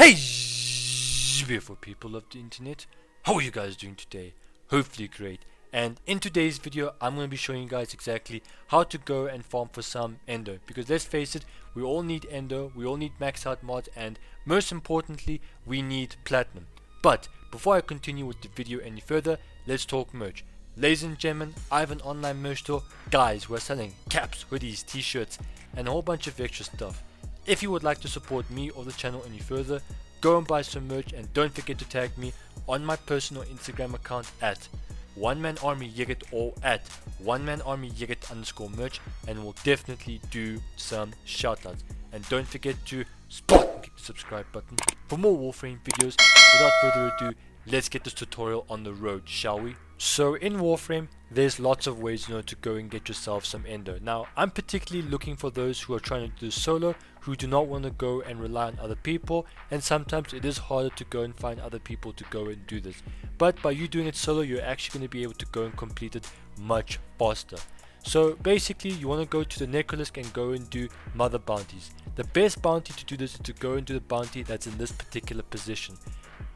Hey, beautiful people of the internet, how are you guys doing today? Hopefully great. And in today's video, I'm going to be showing you guys exactly how to go and farm for some Endo. Because let's face it, we all need Endo, we all need max out mods, and most importantly, we need platinum. But before I continue with the video any further, let's talk merch. Ladies and gentlemen, I have an online merch store. Guys, we're selling caps, hoodies, t-shirts, and a whole bunch of extra stuff. If you would like to support me or the channel any further, go and buy some merch, and don't forget to tag me on my personal Instagram account at OneManArmyYigit or at OneManArmyYigit_merch, and we'll definitely do some shoutouts. And don't forget to spot and click the subscribe button for more Warframe videos. Without further ado, let's get this tutorial on the road, shall we? So in Warframe, there's lots of ways to go and get yourself some Endo. Now, I'm particularly looking for those who are trying to do solo, who do not want to go and rely on other people, and sometimes it is harder to go and find other people to go and do this. But by you doing it solo, you're actually going to be able to go and complete it much faster. So basically, you want to go to the Nekros and go and do mother bounties. The best bounty to do this is to go and do the bounty that's in this particular position.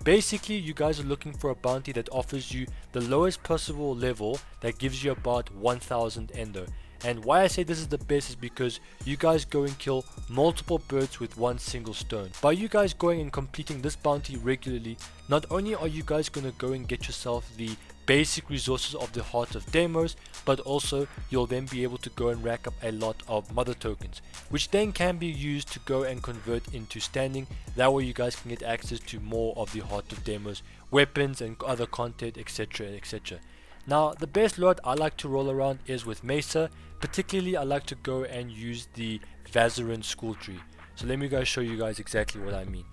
Basically, you guys are looking for a bounty that offers you the lowest possible level that gives you about 1000 Endo. And why I say this is the best is because you guys go and kill multiple birds with one single stone. By you guys going and completing this bounty regularly, not only are you guys going to go and get yourself the basic resources of the Heart of Deimos, but also you'll then be able to go and rack up a lot of mother tokens, which then can be used to go and convert into standing. That way you guys can get access to more of the Heart of Deimos weapons and other content, etc, etc. Now, the best load I like to roll around is with Mesa. Particularly, I like to go and use the Vazarin school tree. So let me guys show you guys exactly what I mean.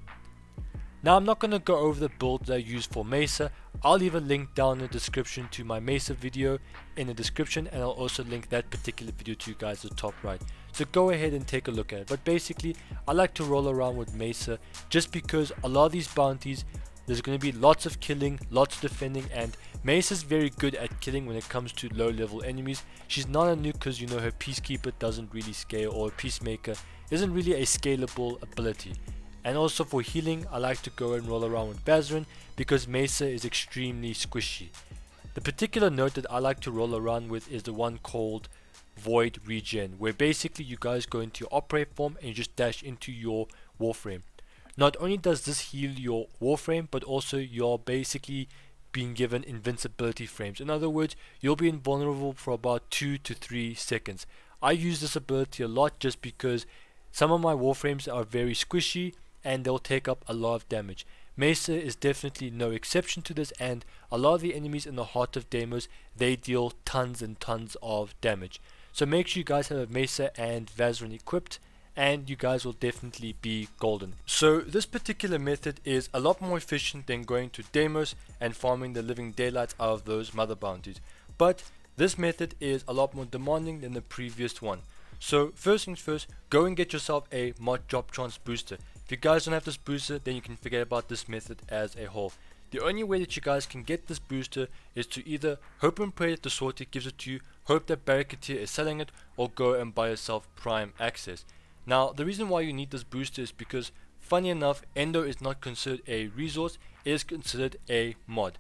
Now, I'm not going to go over the build that I use for Mesa. I'll leave a link down in the description to my Mesa video in the description, and I'll also link that particular video to you guys at the top right. So go ahead and take a look at it. But basically, I like to roll around with Mesa just because a lot of these bounties, there's going to be lots of killing, lots of defending, and Mesa's very good at killing when it comes to low level enemies. She's not a nuke because her Peacekeeper doesn't really scale, or Peacemaker isn't really a scalable ability. And also for healing, I like to go and roll around with Vazarin because Mesa is extremely squishy. The particular node that I like to roll around with is the one called Void Regen, where basically you guys go into your operate form and you just dash into your Warframe. Not only does this heal your Warframe, but also you're basically being given invincibility frames. In other words, you'll be invulnerable for about 2 to 3 seconds. I use this ability a lot just because some of my Warframes are very squishy and they'll take up a lot of damage. Mesa is definitely no exception to this, and a lot of the enemies in the Heart of Deimos, they deal tons and tons of damage. So make sure you guys have a Mesa and Vazarin equipped, and you guys will definitely be golden. So this particular method is a lot more efficient than going to Deimos and farming the living daylights out of those mother bounties. But this method is a lot more demanding than the previous one. So first things first, go and get yourself a mod drop chance booster. If you guys don't have this booster, then you can forget about this method as a whole. The only way that you guys can get this booster is to either hope and pray that the sortie gives it to you, hope that Barricadier is selling it, or go and buy yourself prime access. Now, the reason why you need this booster is because, funny enough, Endo is not considered a resource, it is considered a mod.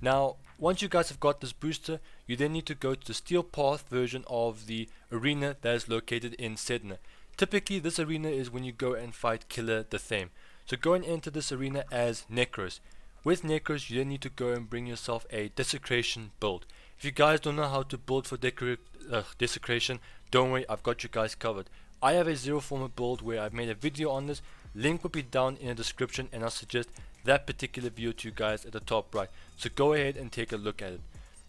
Now, once you guys have got this booster, you then need to go to the Steel Path version of the arena that is located in Sedna. Typically, this arena is when you go and fight Killer the Thame. So go and enter this arena as Nekros. With Nekros, you then need to go and bring yourself a Desecration build. If you guys don't know how to build for Desecration, don't worry, I've got you guys covered. I have a Zero Forma build where I've made a video on this. Link will be down in the description, and I'll suggest that particular video to you guys at the top right. So go ahead and take a look at it.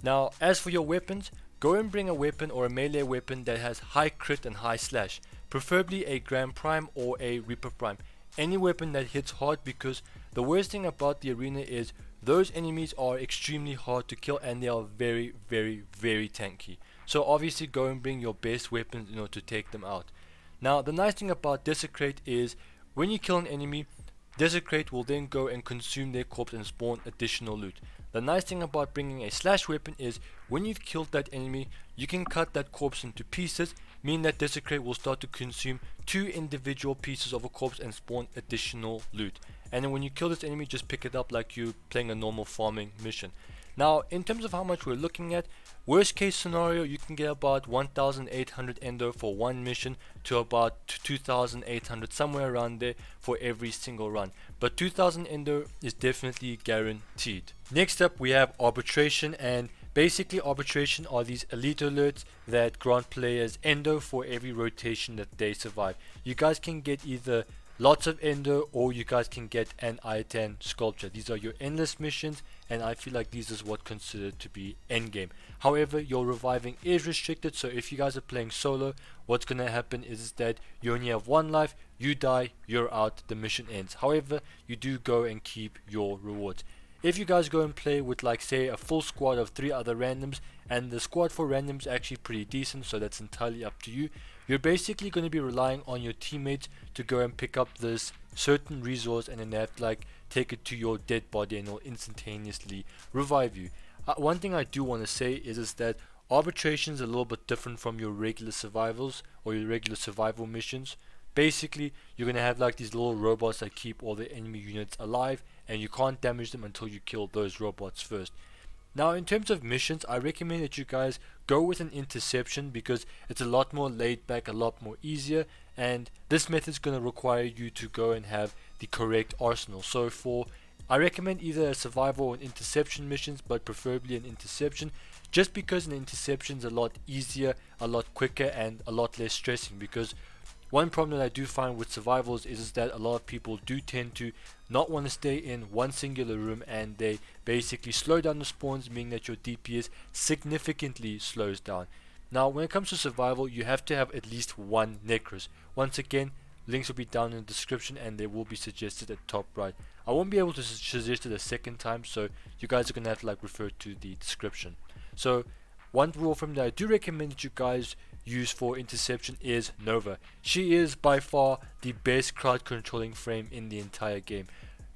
Now, as for your weapons, go and bring a weapon or a melee weapon that has high crit and high slash. Preferably a Grand Prime or a Reaper Prime. Any weapon that hits hard, because the worst thing about the arena is those enemies are extremely hard to kill and they are very, very, very tanky. So obviously go and bring your best weapons to take them out. Now, the nice thing about Desecrate is when you kill an enemy, Desecrate will then go and consume their corpse and spawn additional loot. The nice thing about bringing a slash weapon is when you've killed that enemy, you can cut that corpse into pieces, meaning that Desecrate will start to consume 2 individual pieces of a corpse and spawn additional loot. And then when you kill this enemy, just pick it up like you're playing a normal farming mission. Now, in terms of how much we're looking at, worst case scenario, you can get about 1,800 endo for one mission to about 2,800, somewhere around there for every single run. But 2,000 endo is definitely guaranteed. Next up, we have Arbitration, and basically Arbitration are these elite alerts that grant players endo for every rotation that they survive. You guys can get either lots of endo or you guys can get an I-10 sculpture. These are your endless missions, and I feel like these is what considered to be endgame. However, your reviving is restricted, so if you guys are playing solo, what's gonna happen is that you only have 1 life, you die, you're out, the mission ends. However, you do go and keep your rewards. If you guys go and play with, like, say, a full squad of 3 other randoms, and the squad for randoms is actually pretty decent, so that's entirely up to you, you're basically going to be relying on your teammates to go and pick up this certain resource, and then they have to, like, take it to your dead body and it'll instantaneously revive you. One thing I do want to say is that Arbitration is a little bit different from your regular survivals or your regular survival missions. Basically, you're going to have like these little robots that keep all the enemy units alive, and you can't damage them until you kill those robots first. Now, in terms of missions, I recommend that you guys go with an interception because it's a lot more laid back, a lot more easier, and this method is going to require you to go and have the correct arsenal. So I recommend either a survival or an interception missions, but preferably an interception, just because an interception is a lot easier, a lot quicker, and a lot less stressing. Because one problem that I do find with survivals is that a lot of people do tend to not want to stay in one singular room, and they basically slow down the spawns, meaning that your DPS significantly slows down. Now, when it comes to survival, you have to have at least 1 Nekros. Once again, links will be down in the description and they will be suggested at top right. I won't be able to suggest it a second time, so you guys are going to have to like refer to the description. So one Warframe that I do recommend that you guys use for interception is Nova. She is by far the best crowd controlling frame in the entire game.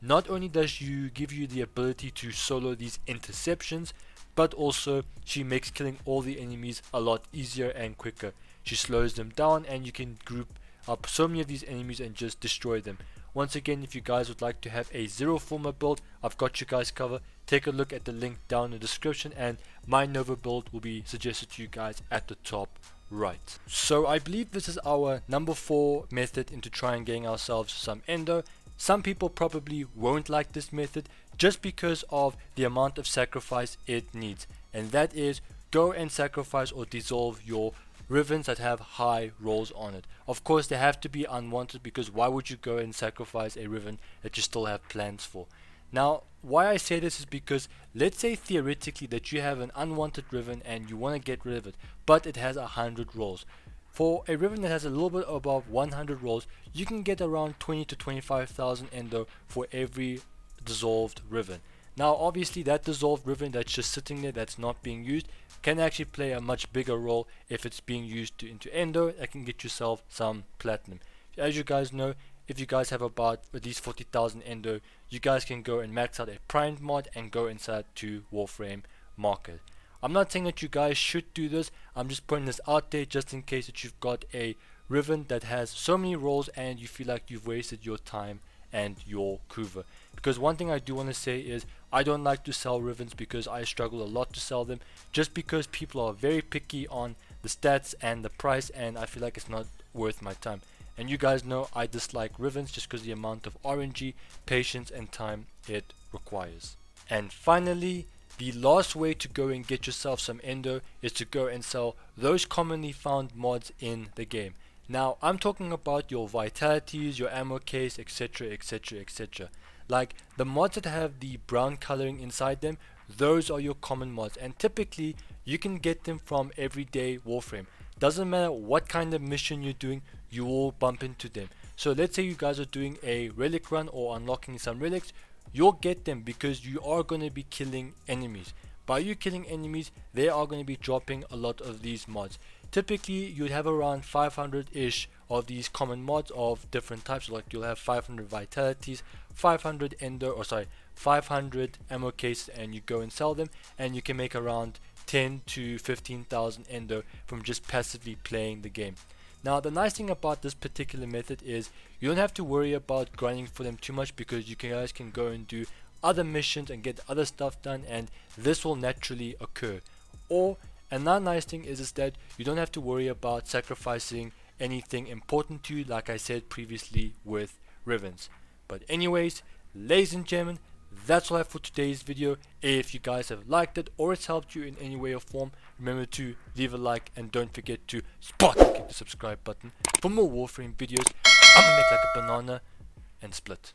Not only does she give you the ability to solo these interceptions, but also she makes killing all the enemies a lot easier and quicker. She slows them down and you can group up so many of these enemies and just destroy them. Once again, if you guys would like to have a zero Forma build, I've got you guys covered. Take a look at the link down in the description, and my Nova build will be suggested to you guys at the top right. So I believe this is our number 4 method into trying getting ourselves some endo. Some people probably won't like this method just because of the amount of sacrifice it needs, and that is go and sacrifice or dissolve your rivens that have high rolls on it. Of course, they have to be unwanted, because why would you go and sacrifice a riven that you still have plans for? Now, why I say this is because let's say theoretically that you have an unwanted riven and you want to get rid of it, but it has 100 rolls. For a riven that has a little bit above 100 rolls, you can get around 20 to 25,000 endo for every dissolved riven. Now, obviously, that dissolved riven that's just sitting there, that's not being used, can actually play a much bigger role if it's being used into endo. That can get yourself some platinum. As you guys know, if you guys have about at least 40,000 endo, you guys can go and max out a primed mod and go inside to Warframe Market. I'm not saying that you guys should do this, I'm just putting this out there just in case that you've got a riven that has so many rolls and you feel like you've wasted your time and your kuva. Because one thing I do want to say is I don't like to sell rivens because I struggle a lot to sell them, just because people are very picky on the stats and the price, and I feel like it's not worth my time. And you guys know I dislike rivens just because the amount of RNG, patience and time it requires. And finally, the last way to go and get yourself some endo is to go and sell those commonly found mods in the game. Now, I'm talking about your vitalities, your ammo case, etc, etc, etc. Like the mods that have the brown coloring inside them, those are your common mods, and typically you can get them from everyday Warframe. Doesn't matter what kind of mission you're doing, you will bump into them. So let's say you guys are doing a relic run or unlocking some relics, you'll get them because you are going to be killing enemies. By you killing enemies, they are going to be dropping a lot of these mods. Typically you'd have around 500 ish of these common mods of different types. Like you'll have 500 vitalities, 500 Endo, or sorry, 500 ammo cases, and you go and sell them, and you can make around 10 to 15,000 Endo from just passively playing the game. Now the nice thing about this particular method is you don't have to worry about grinding for them too much, because you guys can go and do other missions and get other stuff done, and this will naturally occur. Or another nice thing is that you don't have to worry about sacrificing anything important to you, like I said previously with rivens. But anyways, ladies and gentlemen, that's all I have for today's video. If you guys have liked it or it's helped you in any way or form, remember to leave a like, and don't forget to click the subscribe button for more Warframe videos. I'm gonna make like a banana and split.